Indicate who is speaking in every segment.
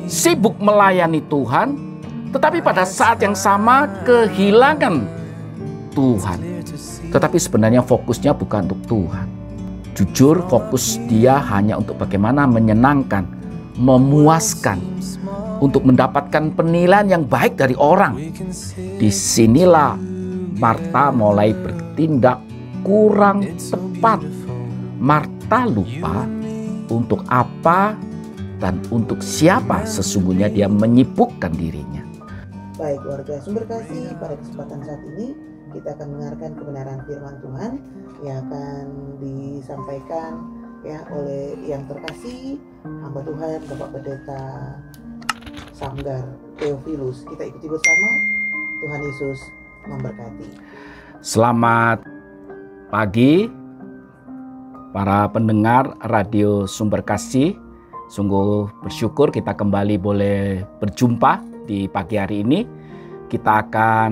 Speaker 1: sibuk melayani Tuhan, tetapi pada saat yang sama kehilangan Tuhan. Tetapi sebenarnya fokusnya bukan untuk Tuhan. Jujur, fokus dia hanya untuk bagaimana menyenangkan, memuaskan, untuk mendapatkan penilaian yang baik dari orang. Disinilah Marta mulai bertindak kurang tepat. Marta lupa untuk apa dan untuk siapa sesungguhnya dia menyibukkan dirinya.
Speaker 2: Baik warga Sumber Kasih, pada kesempatan saat ini kita akan mendengarkan kebenaran firman Tuhan yang akan disampaikan oleh yang terkasih hamba Tuhan Bapak Pendeta Sanggar Theophilus. Kita ikuti bersama. Tuhan Yesus memberkati.
Speaker 1: Selamat pagi para pendengar Radio Sumber Kasih. Sungguh bersyukur kita kembali boleh berjumpa di pagi hari ini. Kita akan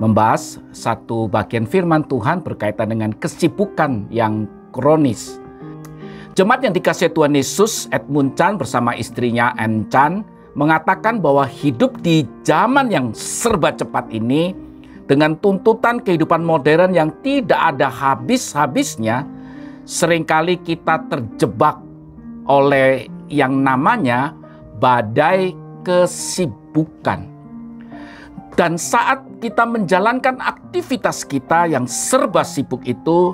Speaker 1: membahas satu bagian firman Tuhan berkaitan dengan kesibukan yang kronis. Jemaat yang dikasihi Tuhan Yesus, Edmund Chan bersama istrinya Ann Chan mengatakan bahwa hidup di zaman yang serba cepat ini dengan tuntutan kehidupan modern yang tidak ada habis-habisnya, seringkali kita terjebak oleh yang namanya badai kesibukan. Dan saat kita menjalankan aktivitas kita yang serba sibuk itu,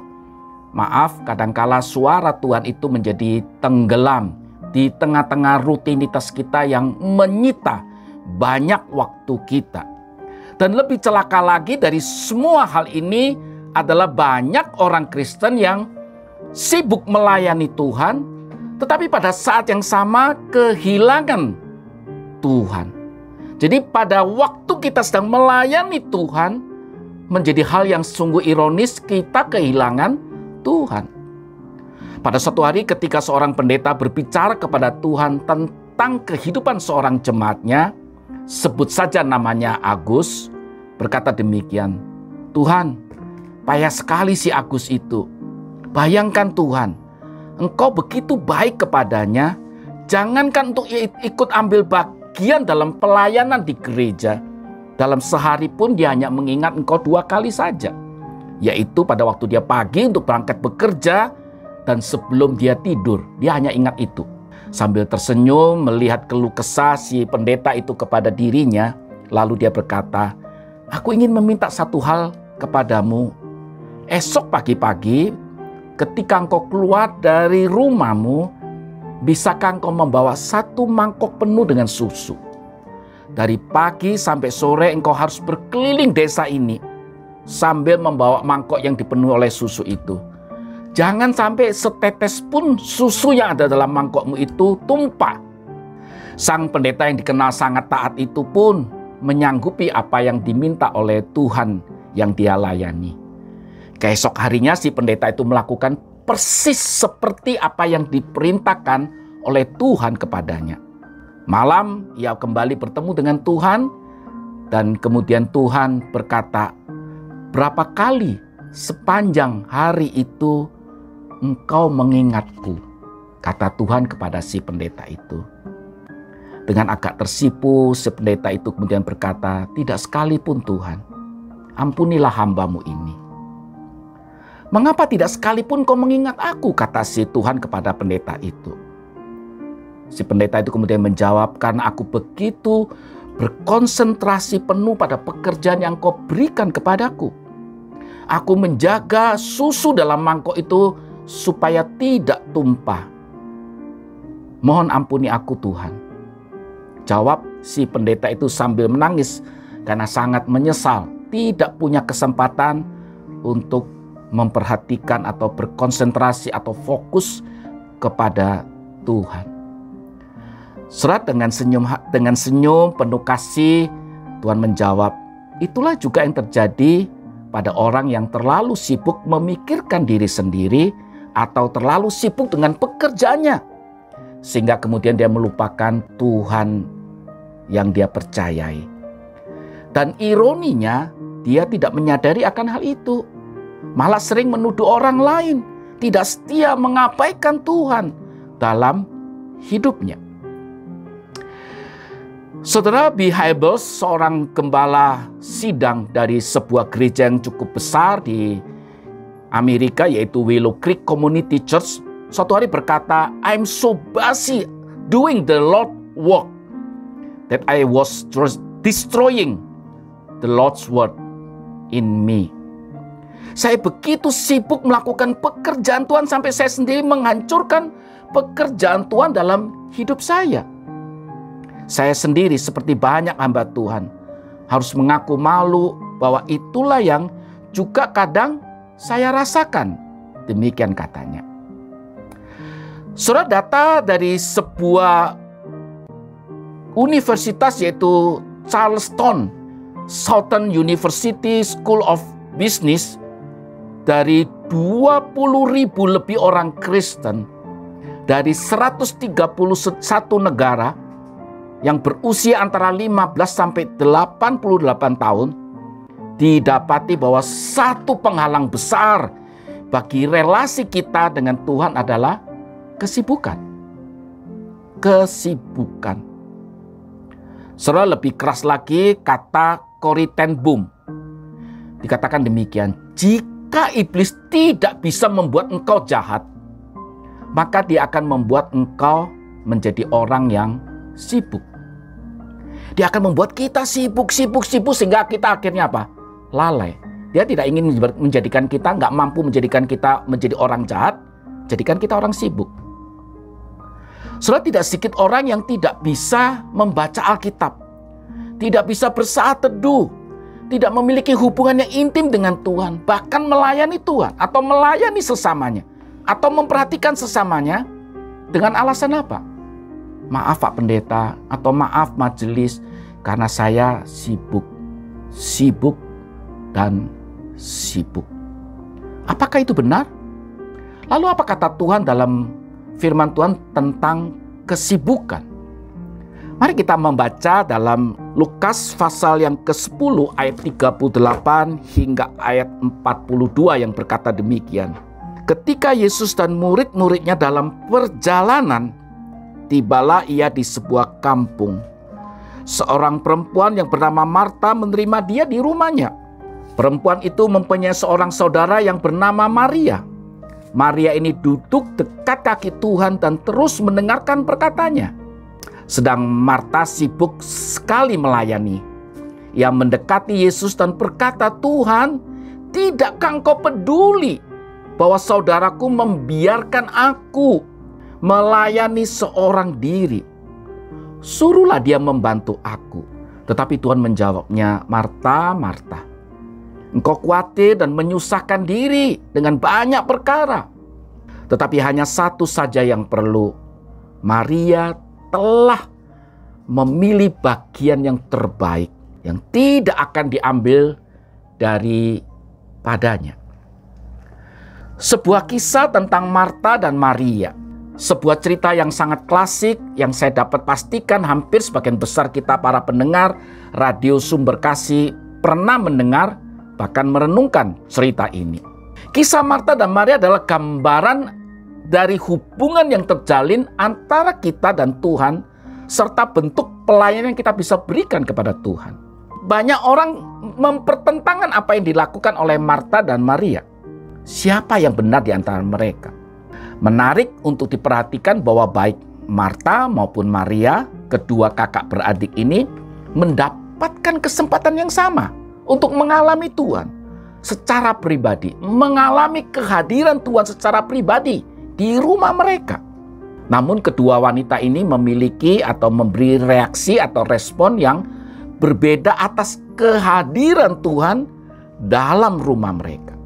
Speaker 1: maaf, kadangkala suara Tuhan itu menjadi tenggelam di tengah-tengah rutinitas kita yang menyita banyak waktu kita. Dan lebih celaka lagi dari semua hal ini adalah banyak orang Kristen yang sibuk melayani Tuhan, tetapi pada saat yang sama kehilangan Tuhan. Jadi pada waktu kita sedang melayani Tuhan, menjadi hal yang sungguh ironis, kita kehilangan Tuhan. Pada suatu hari ketika seorang pendeta berbicara kepada Tuhan tentang kehidupan seorang jemaatnya, sebut saja namanya Agus, berkata demikian, "Tuhan, payah sekali si Agus itu. Bayangkan Tuhan, Engkau begitu baik kepadanya, jangankan untuk ikut ambil bagian dalam pelayanan di gereja. Dalam sehari pun dia hanya mengingat Engkau 2 kali saja, yaitu pada waktu dia pagi untuk berangkat bekerja dan sebelum dia tidur, dia hanya ingat itu." Sambil tersenyum melihat keluh kesah si pendeta itu kepada dirinya, lalu dia berkata, "Aku ingin meminta satu hal kepadamu. Esok pagi-pagi ketika engkau keluar dari rumahmu, bisakah engkau membawa 1 mangkok penuh dengan susu? Dari pagi sampai sore engkau harus berkeliling desa ini sambil membawa mangkok yang dipenuhi oleh susu itu. Jangan sampai setetes pun susu yang ada dalam mangkokmu itu tumpah." Sang pendeta yang dikenal sangat taat itu pun menyanggupi apa yang diminta oleh Tuhan yang dia layani. Keesok harinya si pendeta itu melakukan persis seperti apa yang diperintahkan oleh Tuhan kepadanya. Malam ia kembali bertemu dengan Tuhan dan kemudian Tuhan berkata, "Berapa kali sepanjang hari itu engkau mengingatku?" kata Tuhan kepada si pendeta itu. Dengan agak tersipu si pendeta itu kemudian berkata, "Tidak sekalipun Tuhan, ampunilah hambamu ini." "Mengapa tidak sekalipun kau mengingat aku?" kata si Tuhan kepada pendeta itu. Si pendeta itu kemudian menjawab, "Karena aku begitu berkonsentrasi penuh pada pekerjaan yang kau berikan kepadaku. Aku menjaga susu dalam mangkok itu supaya tidak tumpah. Mohon ampuni aku Tuhan." Jawab si pendeta itu sambil menangis karena sangat menyesal tidak punya kesempatan untuk memperhatikan atau berkonsentrasi atau fokus kepada Tuhan. Serat dengan senyum penuh kasih, Tuhan menjawab, "Itulah juga yang terjadi pada orang yang terlalu sibuk memikirkan diri sendiri atau terlalu sibuk dengan pekerjaannya, sehingga kemudian dia melupakan Tuhan yang dia percayai. Dan ironinya, dia tidak menyadari akan hal itu. Malah sering menuduh orang lain tidak setia, mengabaikan Tuhan dalam hidupnya." Saudara, B. Hybels, seorang gembala sidang dari sebuah gereja yang cukup besar di Amerika, yaitu Willow Creek Community Church, suatu hari berkata, "I'm so busy doing the Lord work that I was destroying the Lord's word in me." Saya begitu sibuk melakukan pekerjaan Tuhan sampai saya sendiri menghancurkan pekerjaan Tuhan dalam hidup saya. Saya sendiri seperti banyak hamba Tuhan harus mengaku malu bahwa itulah yang juga kadang saya rasakan. Demikian katanya. Surat data dari sebuah universitas yaitu Charleston Southern University School of Business, dari 20.000 lebih orang Kristen dari 131 negara yang berusia antara 15 sampai 88 tahun, didapati bahwa satu penghalang besar bagi relasi kita dengan Tuhan adalah kesibukan. Kesibukan. Saudara, lebih keras lagi kata Corrie ten Boom. Dikatakan demikian, jika iblis tidak bisa membuat engkau jahat, maka dia akan membuat engkau menjadi orang yang sibuk. Dia akan membuat kita sibuk sehingga kita akhirnya apa? Lalai. Dia tidak ingin menjadikan kita, nggak mampu menjadikan kita menjadi orang jahat, jadikan kita orang sibuk. Saudara, tidak sedikit orang yang tidak bisa membaca Alkitab, tidak bisa bersaat teduh, tidak memiliki hubungan yang intim dengan Tuhan, bahkan melayani Tuhan atau melayani sesamanya, atau memperhatikan sesamanya dengan alasan apa? Maaf Pak Pendeta, atau maaf majelis, karena saya sibuk dan sibuk. Apakah itu benar? Lalu apa kata Tuhan dalam firman Tuhan tentang kesibukan? Mari kita membaca dalam Lukas pasal yang ke-10 ayat 38 hingga ayat 42 yang berkata demikian. Ketika Yesus dan murid-muridnya dalam perjalanan, tibalah ia di sebuah kampung. Seorang perempuan yang bernama Marta menerima dia di rumahnya. Perempuan itu mempunyai seorang saudara yang bernama Maria. Maria ini duduk dekat kaki Tuhan dan terus mendengarkan perkataannya. Sedang Marta sibuk sekali melayani. Ia mendekati Yesus dan berkata, "Tuhan, tidakkah engkau peduli bahwa saudaraku membiarkan aku melayani seorang diri? Suruhlah dia membantu aku." Tetapi Tuhan menjawabnya, "Marta, Marta, engkau khawatir dan menyusahkan diri dengan banyak perkara. Tetapi hanya satu saja yang perlu. Maria telah memilih bagian yang terbaik, yang tidak akan diambil daripadanya." Sebuah kisah tentang Marta dan Maria. Sebuah cerita yang sangat klasik yang saya dapat pastikan hampir sebagian besar kita para pendengar radio Sumber Kasih pernah mendengar bahkan merenungkan cerita ini. Kisah Marta dan Maria adalah gambaran dari hubungan yang terjalin antara kita dan Tuhan serta bentuk pelayanan yang kita bisa berikan kepada Tuhan. Banyak orang mempertentangkan apa yang dilakukan oleh Marta dan Maria. Siapa yang benar di antara mereka? Menarik untuk diperhatikan bahwa baik Marta maupun Maria, kedua kakak beradik ini, mendapatkan kesempatan yang sama untuk mengalami Tuhan secara pribadi, mengalami kehadiran Tuhan secara pribadi di rumah mereka. Namun kedua wanita ini memiliki atau memberi reaksi atau respon yang berbeda atas kehadiran Tuhan dalam rumah mereka.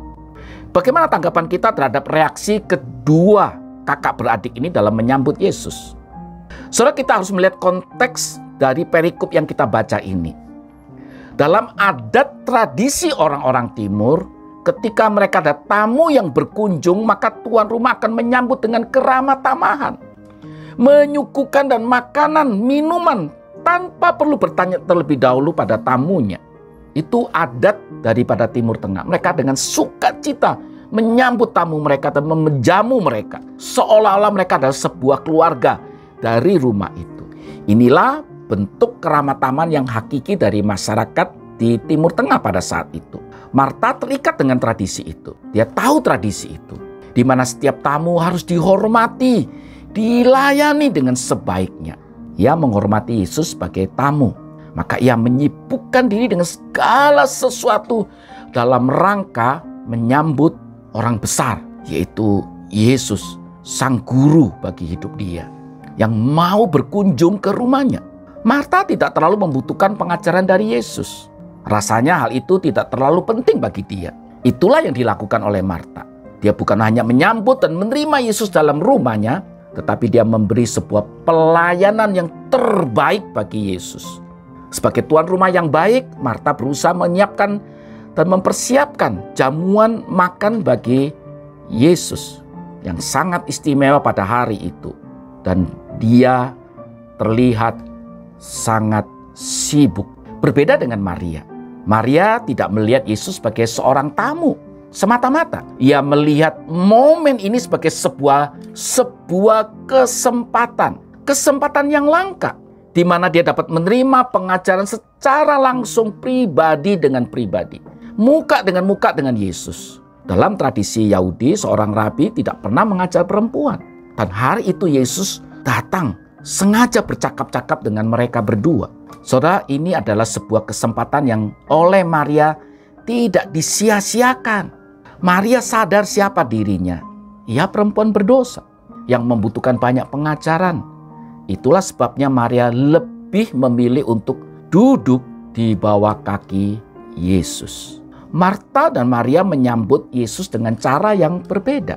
Speaker 1: Bagaimana tanggapan kita terhadap reaksi kedua kakak beradik ini dalam menyambut Yesus? Saudara, kita harus melihat konteks dari perikop yang kita baca ini. Dalam adat tradisi orang-orang timur, ketika mereka ada tamu yang berkunjung, maka tuan rumah akan menyambut dengan keramah tamahan, menyuguhkan dan makanan, minuman tanpa perlu bertanya terlebih dahulu pada tamunya. Itu adat daripada Timur Tengah. Mereka dengan sukacita menyambut tamu mereka dan menjamu mereka, seolah-olah mereka adalah sebuah keluarga dari rumah itu. Inilah bentuk keramataman yang hakiki dari masyarakat di Timur Tengah pada saat itu. Marta terikat dengan tradisi itu. Dia tahu tradisi itu, di mana setiap tamu harus dihormati, dilayani dengan sebaiknya. Ia menghormati Yesus sebagai tamu. Maka ia menyibukkan diri dengan segala sesuatu dalam rangka menyambut orang besar, yaitu Yesus, sang guru bagi hidup dia, yang mau berkunjung ke rumahnya. Marta tidak terlalu membutuhkan pengajaran dari Yesus. Rasanya hal itu tidak terlalu penting bagi dia. Itulah yang dilakukan oleh Marta. Dia bukan hanya menyambut dan menerima Yesus dalam rumahnya, tetapi dia memberi sebuah pelayanan yang terbaik bagi Yesus. Sebagai tuan rumah yang baik, Marta berusaha menyiapkan dan mempersiapkan jamuan makan bagi Yesus yang sangat istimewa pada hari itu. Dan dia terlihat sangat sibuk. Berbeda dengan Maria. Maria tidak melihat Yesus sebagai seorang tamu semata-mata. Ia melihat momen ini sebagai sebuah kesempatan. Kesempatan yang langka, di mana dia dapat menerima pengajaran secara langsung pribadi dengan pribadi. Muka dengan muka dengan Yesus. Dalam tradisi Yahudi, seorang rabi tidak pernah mengajar perempuan. Dan hari itu Yesus datang sengaja bercakap-cakap dengan mereka berdua. Saudara, ini adalah sebuah kesempatan yang oleh Maria tidak disia-siakan. Maria sadar siapa dirinya. Ia perempuan berdosa yang membutuhkan banyak pengajaran. Itulah sebabnya Maria lebih memilih untuk duduk di bawah kaki Yesus. Marta dan Maria menyambut Yesus dengan cara yang berbeda.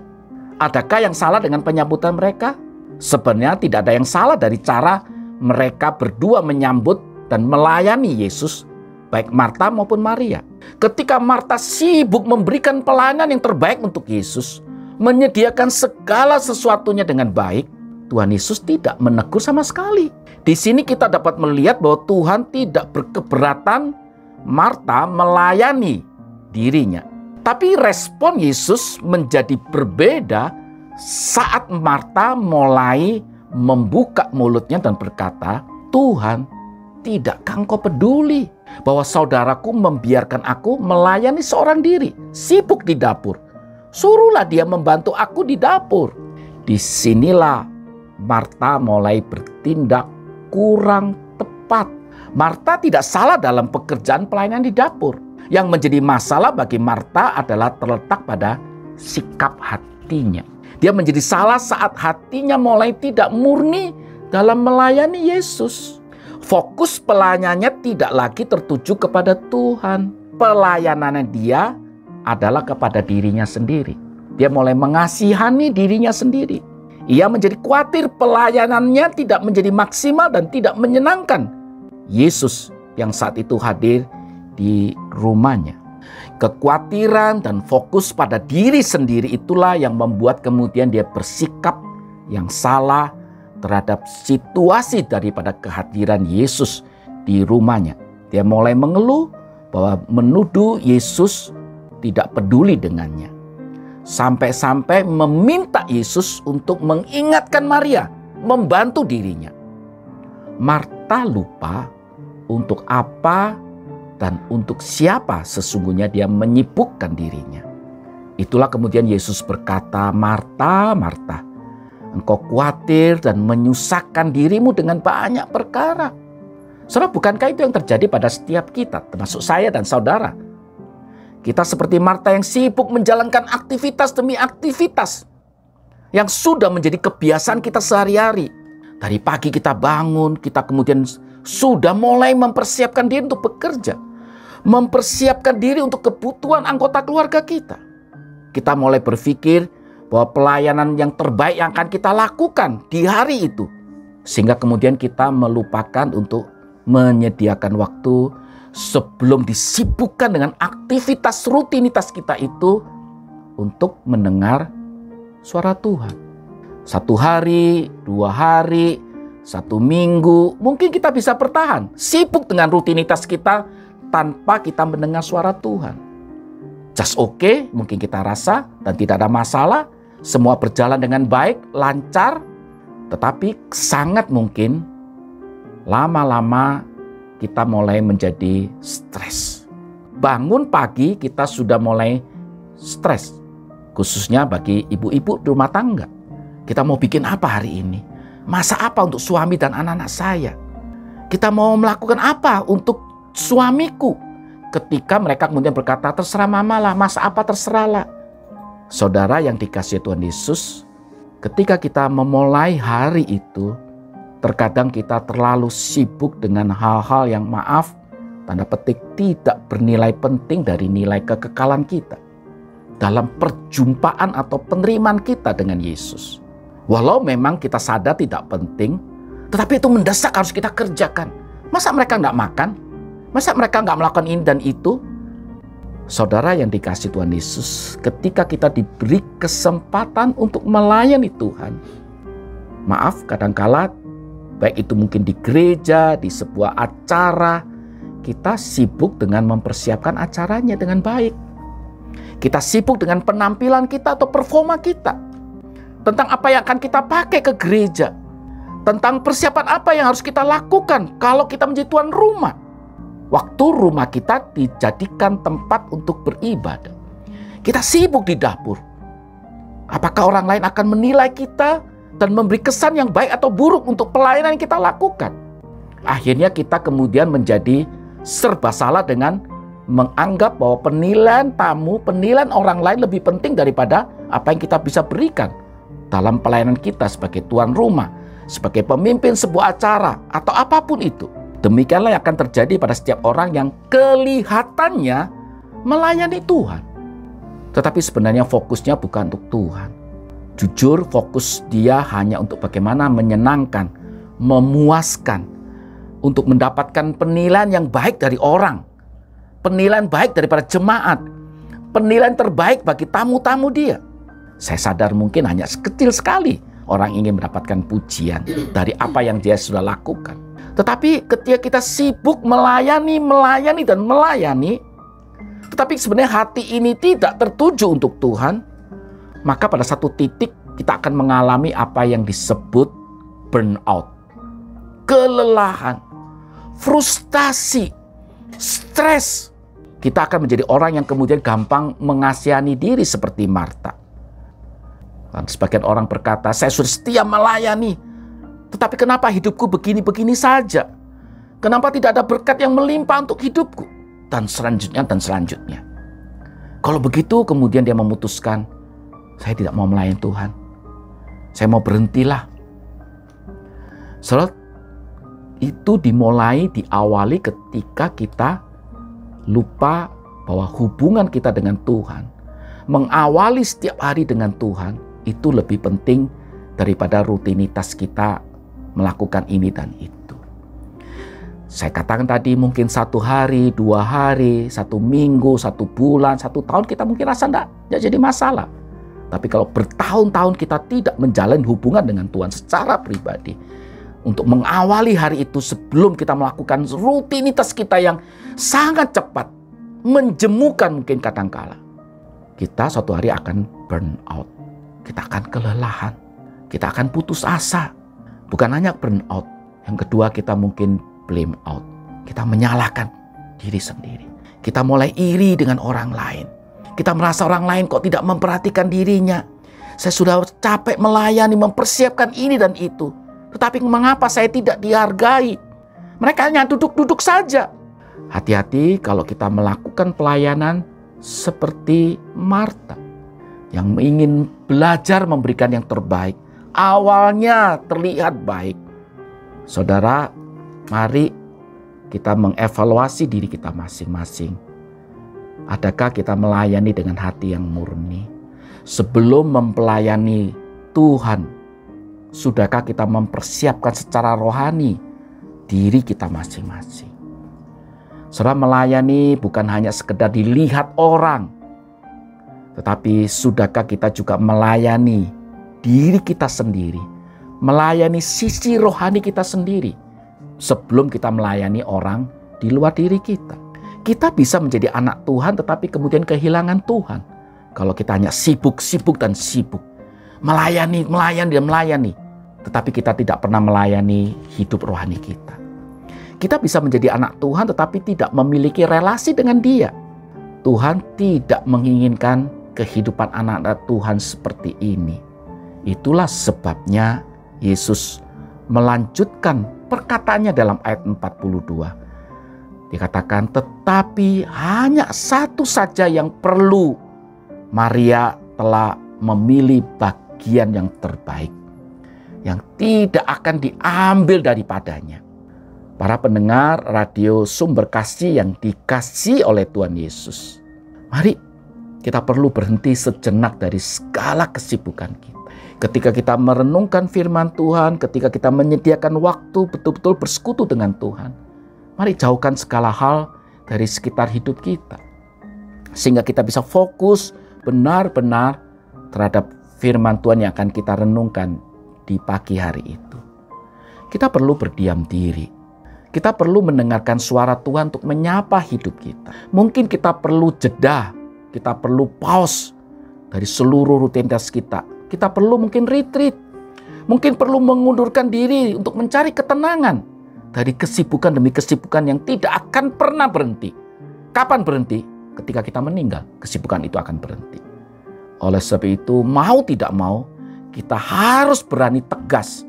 Speaker 1: Adakah yang salah dengan penyambutan mereka? Sebenarnya tidak ada yang salah dari cara mereka berdua menyambut dan melayani Yesus, baik Marta maupun Maria. Ketika Marta sibuk memberikan pelayanan yang terbaik untuk Yesus, menyediakan segala sesuatunya dengan baik, Tuhan Yesus tidak menegur sama sekali. Di sini kita dapat melihat bahwa Tuhan tidak berkeberatan Marta melayani dirinya. Tapi respon Yesus menjadi berbeda saat Marta mulai membuka mulutnya dan berkata, "Tuhan, tidakkah Engkau peduli bahwa saudaraku membiarkan aku melayani seorang diri, sibuk di dapur? Suruhlah dia membantu aku di dapur." Disinilah Marta mulai bertindak kurang tepat. Marta tidak salah dalam pekerjaan pelayanan di dapur. Yang menjadi masalah bagi Marta adalah terletak pada sikap hatinya. Dia menjadi salah saat hatinya mulai tidak murni dalam melayani Yesus. Fokus pelayanannya tidak lagi tertuju kepada Tuhan. Pelayanannya dia adalah kepada dirinya sendiri. Dia mulai mengasihani dirinya sendiri. Ia menjadi khawatir pelayanannya tidak menjadi maksimal dan tidak menyenangkan Yesus yang saat itu hadir di rumahnya. Kekhawatiran dan fokus pada diri sendiri itulah yang membuat kemudian dia bersikap yang salah terhadap situasi daripada kehadiran Yesus di rumahnya. Dia mulai mengeluh bahwa menuduh Yesus tidak peduli dengannya. Sampai-sampai meminta Yesus untuk mengingatkan Maria, membantu dirinya. Marta lupa untuk apa dan untuk siapa sesungguhnya dia menyibukkan dirinya. Itulah kemudian Yesus berkata, "Marta, Marta, engkau khawatir dan menyusahkan dirimu dengan banyak perkara." Saudara, bukankah itu yang terjadi pada setiap kita, termasuk saya dan saudara? Kita seperti Marta yang sibuk menjalankan aktivitas demi aktivitas yang sudah menjadi kebiasaan kita sehari-hari. Dari pagi kita bangun, kita kemudian sudah mulai mempersiapkan diri untuk bekerja. Mempersiapkan diri untuk kebutuhan anggota keluarga kita. Kita mulai berpikir bahwa pelayanan yang terbaik yang akan kita lakukan di hari itu. Sehingga kemudian kita melupakan untuk menyediakan waktu sebelum disibukkan dengan aktivitas rutinitas kita itu untuk mendengar suara Tuhan. 1 hari, 2 hari, 1 minggu, mungkin kita bisa bertahan sibuk dengan rutinitas kita tanpa kita mendengar suara Tuhan. Just okay, mungkin kita rasa dan tidak ada masalah, semua berjalan dengan baik, lancar, tetapi sangat mungkin lama-lama kita mulai menjadi stres. Bangun pagi kita sudah mulai stres, khususnya bagi ibu-ibu di rumah tangga. Kita mau bikin apa hari ini? Masak apa untuk suami dan anak-anak saya? Kita mau melakukan apa untuk suamiku? Ketika mereka kemudian berkata, terserah mama lah, masak apa terserah lah. Saudara yang dikasihi Tuhan Yesus, ketika kita memulai hari itu, terkadang kita terlalu sibuk dengan hal-hal yang maaf, tanda petik tidak bernilai penting dari nilai kekekalan kita dalam perjumpaan atau penerimaan kita dengan Yesus. Walau memang kita sadar tidak penting, tetapi itu mendesak harus kita kerjakan. Masa mereka nggak makan? Masa mereka nggak melakukan ini dan itu? Saudara yang dikasihi Tuhan Yesus, ketika kita diberi kesempatan untuk melayani Tuhan, maaf kadangkala baik itu mungkin di gereja, di sebuah acara, kita sibuk dengan mempersiapkan acaranya dengan baik. Kita sibuk dengan penampilan kita atau performa kita. Tentang apa yang akan kita pakai ke gereja. Tentang persiapan apa yang harus kita lakukan kalau kita menjadi tuan rumah. Waktu rumah kita dijadikan tempat untuk beribadah. Kita sibuk di dapur. Apakah orang lain akan menilai kita dan memberi kesan yang baik atau buruk untuk pelayanan yang kita lakukan? Akhirnya kita kemudian menjadi serba salah dengan menganggap bahwa penilaian tamu, penilaian orang lain lebih penting daripada apa yang kita bisa berikan dalam pelayanan kita sebagai tuan rumah, sebagai pemimpin sebuah acara, atau apapun itu. Demikianlah yang akan terjadi pada setiap orang yang kelihatannya melayani Tuhan. Tetapi sebenarnya fokusnya bukan untuk Tuhan. Jujur, fokus dia hanya untuk bagaimana menyenangkan, memuaskan, untuk mendapatkan penilaian yang baik dari orang. Penilaian baik daripada jemaat. Penilaian terbaik bagi tamu-tamu dia. Saya sadar mungkin hanya kecil sekali orang ingin mendapatkan pujian dari apa yang dia sudah lakukan. Tetapi ketika kita sibuk melayani, tetapi sebenarnya hati ini tidak tertuju untuk Tuhan, maka pada satu titik kita akan mengalami apa yang disebut burnout. Kelelahan, frustasi, stres. Kita akan menjadi orang yang kemudian gampang mengasihani diri seperti Marta. Dan sebagian orang berkata, saya sudah setia melayani, tetapi kenapa hidupku begini-begini saja? Kenapa tidak ada berkat yang melimpah untuk hidupku? Dan selanjutnya. Kalau begitu kemudian dia memutuskan, saya tidak mau melayani Tuhan. Saya mau berhentilah. Saudara, itu diawali ketika kita lupa bahwa hubungan kita dengan Tuhan, mengawali setiap hari dengan Tuhan, itu lebih penting daripada rutinitas kita melakukan ini dan itu. Saya katakan tadi mungkin 1 hari, 2 hari, 1 minggu, 1 bulan, 1 tahun kita mungkin rasa tidak jadi masalah. Tapi kalau bertahun-tahun kita tidak menjalin hubungan dengan Tuhan secara pribadi, untuk mengawali hari itu sebelum kita melakukan rutinitas kita yang sangat cepat, menjemukan mungkin kadangkala, kita suatu hari akan burn out. Kita akan kelelahan. Kita akan putus asa. Bukan hanya burn out. Yang kedua kita mungkin blame out. Kita menyalahkan diri sendiri. Kita mulai iri dengan orang lain. Kita merasa orang lain kok tidak memperhatikan dirinya. Saya sudah capek melayani, mempersiapkan ini dan itu. Tetapi mengapa saya tidak dihargai? Mereka hanya duduk-duduk saja. Hati-hati kalau kita melakukan pelayanan seperti Marta yang ingin belajar memberikan yang terbaik. Awalnya terlihat baik. Saudara, mari kita mengevaluasi diri kita masing-masing. Adakah kita melayani dengan hati yang murni? Sebelum melayani Tuhan, sudahkah kita mempersiapkan secara rohani diri kita masing-masing? Saudara, melayani bukan hanya sekedar dilihat orang, tetapi sudahkah kita juga melayani diri kita sendiri, melayani sisi rohani kita sendiri sebelum kita melayani orang di luar diri kita. Kita bisa menjadi anak Tuhan tetapi kemudian kehilangan Tuhan kalau kita hanya sibuk dan sibuk, melayani, tetapi kita tidak pernah melayani hidup rohani kita. Kita bisa menjadi anak Tuhan tetapi tidak memiliki relasi dengan Dia. Tuhan tidak menginginkan kehidupan anak-anak Tuhan seperti ini. Itulah sebabnya Yesus melanjutkan perkataannya dalam ayat 42. Dikatakan, tetapi hanya satu saja yang perlu. Maria telah memilih bagian yang terbaik, yang tidak akan diambil daripadanya. Para pendengar radio Sumber Kasih yang dikasihi oleh Tuhan Yesus, mari kita perlu berhenti sejenak dari segala kesibukan kita. Ketika kita merenungkan firman Tuhan, ketika kita menyediakan waktu betul-betul bersekutu dengan Tuhan, mari jauhkan segala hal dari sekitar hidup kita, sehingga kita bisa fokus benar-benar terhadap firman Tuhan yang akan kita renungkan di pagi hari itu. Kita perlu berdiam diri. Kita perlu mendengarkan suara Tuhan untuk menyapa hidup kita. Mungkin kita perlu jeda, kita perlu pause dari seluruh rutinitas kita. Kita perlu mungkin retreat, mungkin perlu mengundurkan diri untuk mencari ketenangan dari kesibukan demi kesibukan yang tidak akan pernah berhenti. Kapan berhenti? Ketika kita meninggal, kesibukan itu akan berhenti. Oleh sebab itu, mau tidak mau, kita harus berani tegas,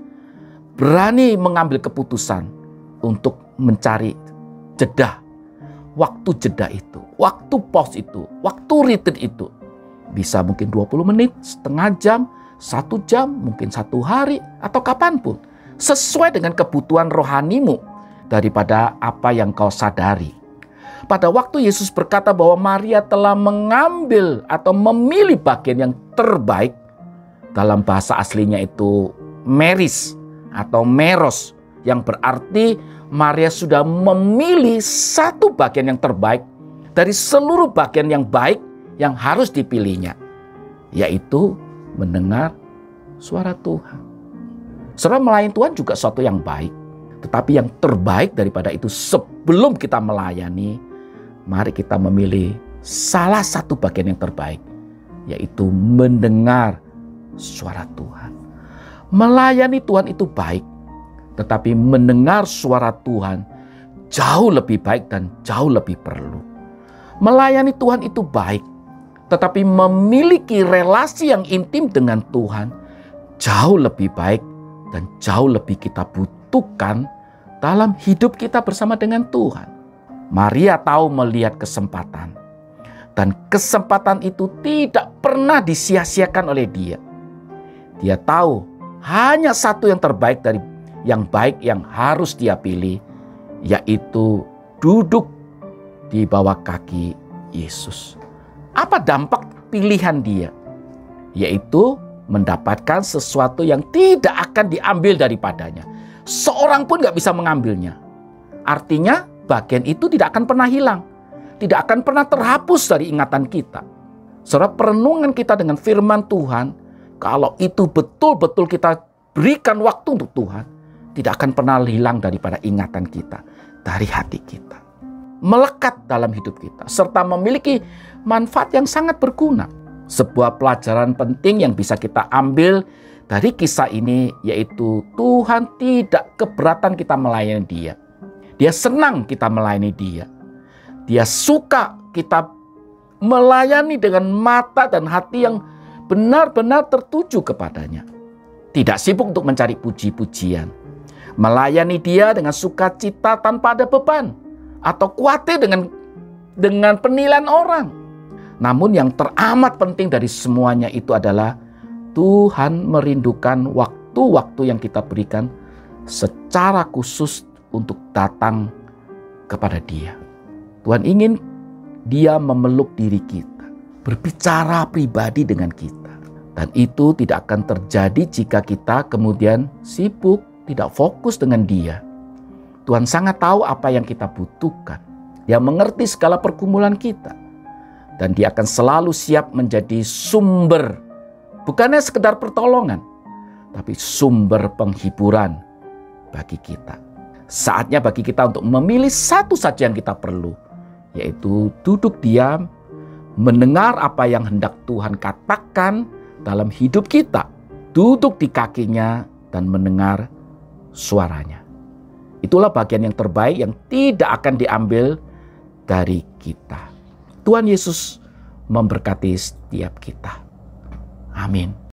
Speaker 1: berani mengambil keputusan untuk mencari jeda. Waktu jeda itu, waktu pause itu, waktu retreat itu. Bisa mungkin 20 menit, setengah jam, 1 jam, mungkin 1 hari, atau kapanpun. Sesuai dengan kebutuhan rohanimu daripada apa yang kau sadari. Pada waktu Yesus berkata bahwa Maria telah mengambil atau memilih bagian yang terbaik, dalam bahasa aslinya itu meris atau meros, yang berarti Maria sudah memilih satu bagian yang terbaik dari seluruh bagian yang baik yang harus dipilihnya, yaitu mendengar suara Tuhan. Saudara, melayani Tuhan juga suatu yang baik, tetapi yang terbaik daripada itu, sebelum kita melayani, mari kita memilih salah satu bagian yang terbaik, yaitu mendengar suara Tuhan. Melayani Tuhan itu baik, tetapi mendengar suara Tuhan jauh lebih baik dan jauh lebih perlu. Melayani Tuhan itu baik, tetapi memiliki relasi yang intim dengan Tuhan jauh lebih baik dan jauh lebih kita butuhkan dalam hidup kita bersama dengan Tuhan. Maria tahu melihat kesempatan, dan kesempatan itu tidak pernah disia-siakan oleh dia. Dia tahu hanya satu yang terbaik dari yang baik yang harus dia pilih, yaitu duduk di bawah kaki Yesus. Apa dampak pilihan dia? Yaitu mendapatkan sesuatu yang tidak akan diambil daripadanya. Seorang pun gak bisa mengambilnya. Artinya bagian itu tidak akan pernah hilang, tidak akan pernah terhapus dari ingatan kita. Saudara, perenungan kita dengan firman Tuhan, kalau itu betul-betul kita berikan waktu untuk Tuhan, tidak akan pernah hilang daripada ingatan kita, dari hati kita. Melekat dalam hidup kita, serta memiliki manfaat yang sangat berguna. Sebuah pelajaran penting yang bisa kita ambil dari kisah ini, yaitu Tuhan tidak keberatan kita melayani Dia. Dia senang kita melayani Dia. Dia suka kita melayani dengan mata dan hati yang benar-benar tertuju kepadanya. Tidak sibuk untuk mencari puji-pujian. Melayani Dia dengan sukacita tanpa ada beban atau khawatir dengan penilaian orang. Namun yang teramat penting dari semuanya itu adalah Tuhan merindukan waktu-waktu yang kita berikan secara khusus untuk datang kepada Dia. Tuhan ingin Dia memeluk diri kita, berbicara pribadi dengan kita. Dan itu tidak akan terjadi jika kita kemudian sibuk, tidak fokus dengan Dia. Tuhan sangat tahu apa yang kita butuhkan. Dia mengerti segala pergumulan kita. Dan Dia akan selalu siap menjadi sumber, bukannya sekedar pertolongan, tapi sumber penghiburan bagi kita. Saatnya bagi kita untuk memilih satu saja yang kita perlu, yaitu duduk diam, mendengar apa yang hendak Tuhan katakan dalam hidup kita, duduk di kakinya dan mendengar suaranya. Itulah bagian yang terbaik yang tidak akan diambil dari kita. Tuhan Yesus memberkati setiap kita. Amin.